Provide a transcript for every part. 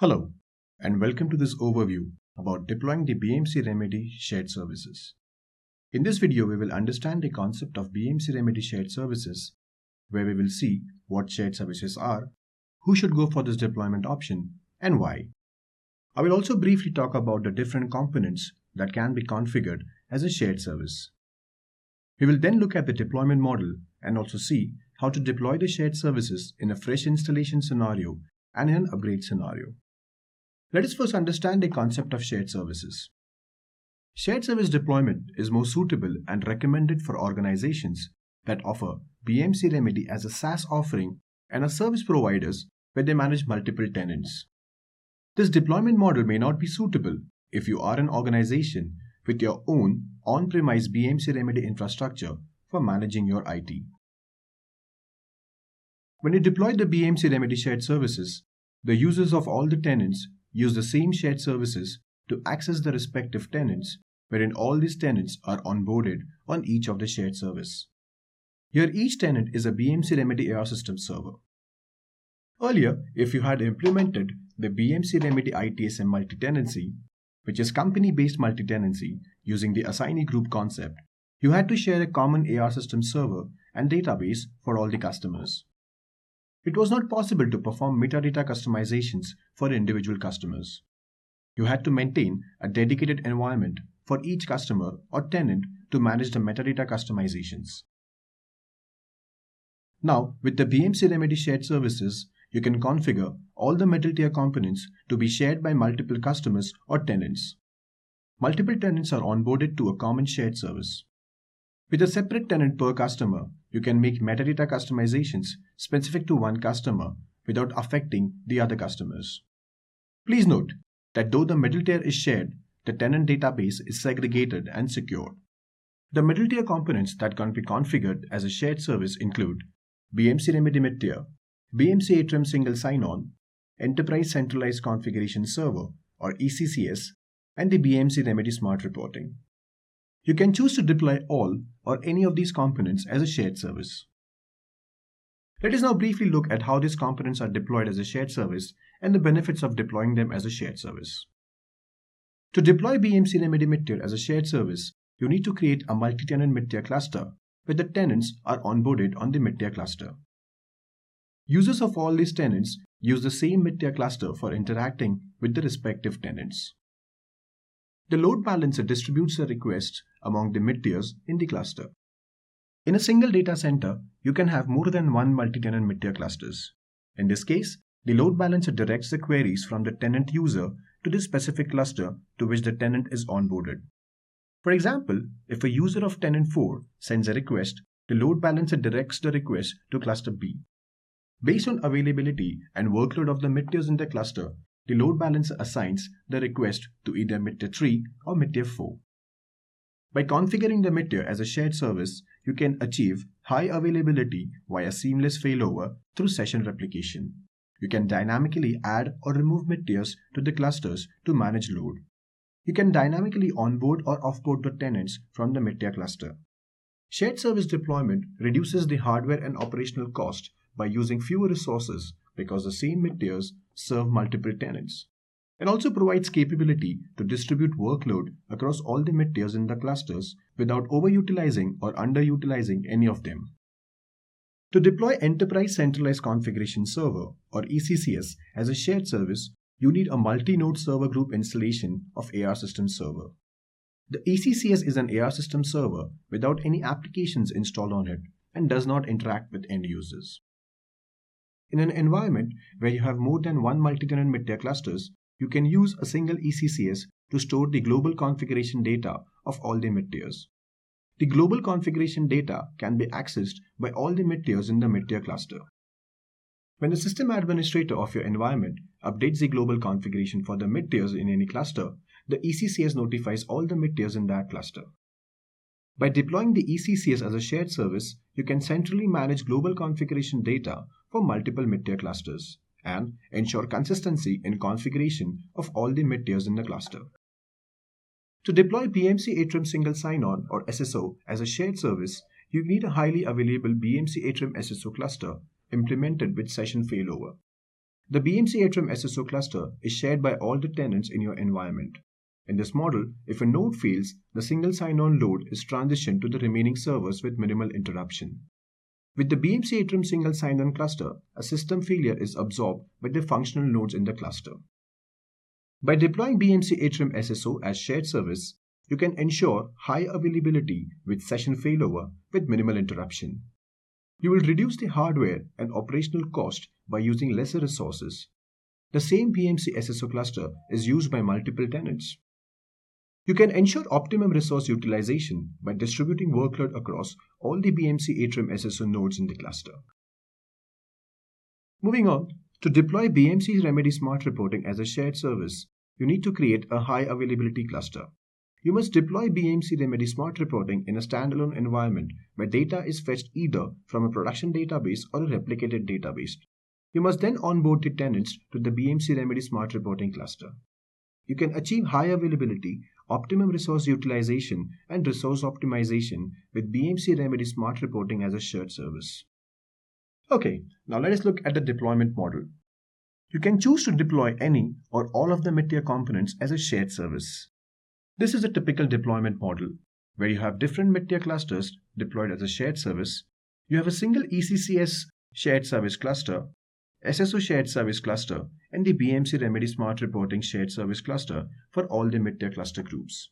Hello, and welcome to this overview about deploying the BMC Remedy Shared Services. In this video, we will understand the concept of BMC Remedy Shared Services, where we will see what shared services are, who should go for this deployment option, and why. I will also briefly talk about the different components that can be configured as a shared service. We will then look at the deployment model and also see how to deploy the shared services in a fresh installation scenario and in an upgrade scenario. Let us first understand the concept of shared services. Shared service deployment is more suitable and recommended for organizations that offer BMC Remedy as a SaaS offering and are service providers where they manage multiple tenants. This deployment model may not be suitable if you are an organization with your own on-premise BMC Remedy infrastructure for managing your IT. When you deploy the BMC Remedy shared services, the users of all the tenants use the same shared services to access the respective tenants, wherein all these tenants are onboarded on each of the shared service. Here each tenant is a BMC Remedy AR system server. Earlier, if you had implemented the BMC Remedy ITSM multi-tenancy, which is company-based multi-tenancy using the assignee group concept, you had to share a common AR system server and database for all the customers. It was not possible to perform metadata customizations for individual customers. You had to maintain a dedicated environment for each customer or tenant to manage the metadata customizations. Now, with the BMC Remedy shared services, you can configure all the middle tier components to be shared by multiple customers or tenants. Multiple tenants are onboarded to a common shared service. With a separate tenant per customer, you can make metadata customizations specific to one customer without affecting the other customers. Please note that though the middle tier is shared, the tenant database is segregated and secured. The middle tier components that can be configured as a shared service include BMC Remedy mid-tier, BMC Atrium Single Sign-On, Enterprise Centralized Configuration Server or ECCS, and the BMC Remedy Smart Reporting. You can choose to deploy all or any of these components as a shared service. Let us now briefly look at how these components are deployed as a shared service and the benefits of deploying them as a shared service. To deploy BMC Remedy mid-tier as a shared service, you need to create a multi-tenant mid-tier cluster where the tenants are onboarded on the mid-tier cluster. Users of all these tenants use the same mid-tier cluster for interacting with the respective tenants. The load balancer distributes the requests among the mid-tiers in the cluster. In a single data center, you can have more than one multi-tenant mid-tier clusters. In this case, the load balancer directs the queries from the tenant user to the specific cluster to which the tenant is onboarded. For example, if a user of tenant 4 sends a request, the load balancer directs the request to cluster B. Based on availability and workload of the mid-tiers in the cluster, the load balancer assigns the request to either mid-tier 3 or mid-tier 4. By configuring the mid-tier as a shared service, you can achieve high availability via seamless failover through session replication. You can dynamically add or remove mid-tiers to the clusters to manage load. You can dynamically onboard or offboard the tenants from the mid-tier cluster. Shared service deployment reduces the hardware and operational cost by using fewer resources because the same mid-tiers serve multiple tenants, and also provides capability to distribute workload across all the mid-tiers in the clusters without overutilizing or underutilizing any of them. To deploy Enterprise Centralized Configuration Server or ECCS as a shared service, you need a multi-node server group installation of AR System Server. The ECCS is an AR System Server without any applications installed on it and does not interact with end users. In an environment where you have more than one multi-tenant mid-tier clusters, you can use a single ECCS to store the global configuration data of all the mid-tiers. The global configuration data can be accessed by all the mid-tiers in the mid-tier cluster. When the system administrator of your environment updates the global configuration for the mid-tiers in any cluster, the ECCS notifies all the mid-tiers in that cluster. By deploying the ECCS as a shared service, you can centrally manage global configuration data for multiple mid-tier clusters and ensure consistency in configuration of all the mid-tiers in the cluster. To deploy BMC Atrium Single Sign-On or SSO as a shared service, you need a highly available BMC Atrium SSO cluster implemented with session failover. The BMC Atrium SSO cluster is shared by all the tenants in your environment. In this model, if a node fails, the single sign-on load is transitioned to the remaining servers with minimal interruption. With the BMC Atrium single sign-on cluster, a system failure is absorbed by the functional nodes in the cluster. By deploying BMC Atrium SSO as shared service, you can ensure high availability with session failover with minimal interruption. You will reduce the hardware and operational cost by using lesser resources. The same BMC SSO cluster is used by multiple tenants. You can ensure optimum resource utilization by distributing workload across all the BMC Atrium SSO nodes in the cluster. Moving on, to deploy BMC Remedy Smart Reporting as a shared service, you need to create a high availability cluster. You must deploy BMC Remedy Smart Reporting in a standalone environment where data is fetched either from a production database or a replicated database. You must then onboard the tenants to the BMC Remedy Smart Reporting cluster. You can achieve high availability, optimum resource utilization, and resource optimization with BMC Remedy Smart Reporting as a shared service. Okay, now let us look at the deployment model. You can choose to deploy any or all of the mid-tier components as a shared service. This is a typical deployment model where you have different mid-tier clusters deployed as a shared service. You have a single ECCS shared service cluster, SSO shared service cluster, and the BMC Remedy Smart Reporting shared service cluster for all the mid-tier cluster groups.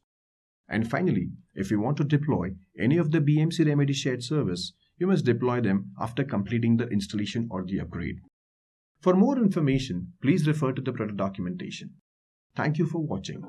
And finally, if you want to deploy any of the BMC Remedy shared service, you must deploy them after completing the installation or the upgrade. For more information, please refer to the product documentation. Thank you for watching.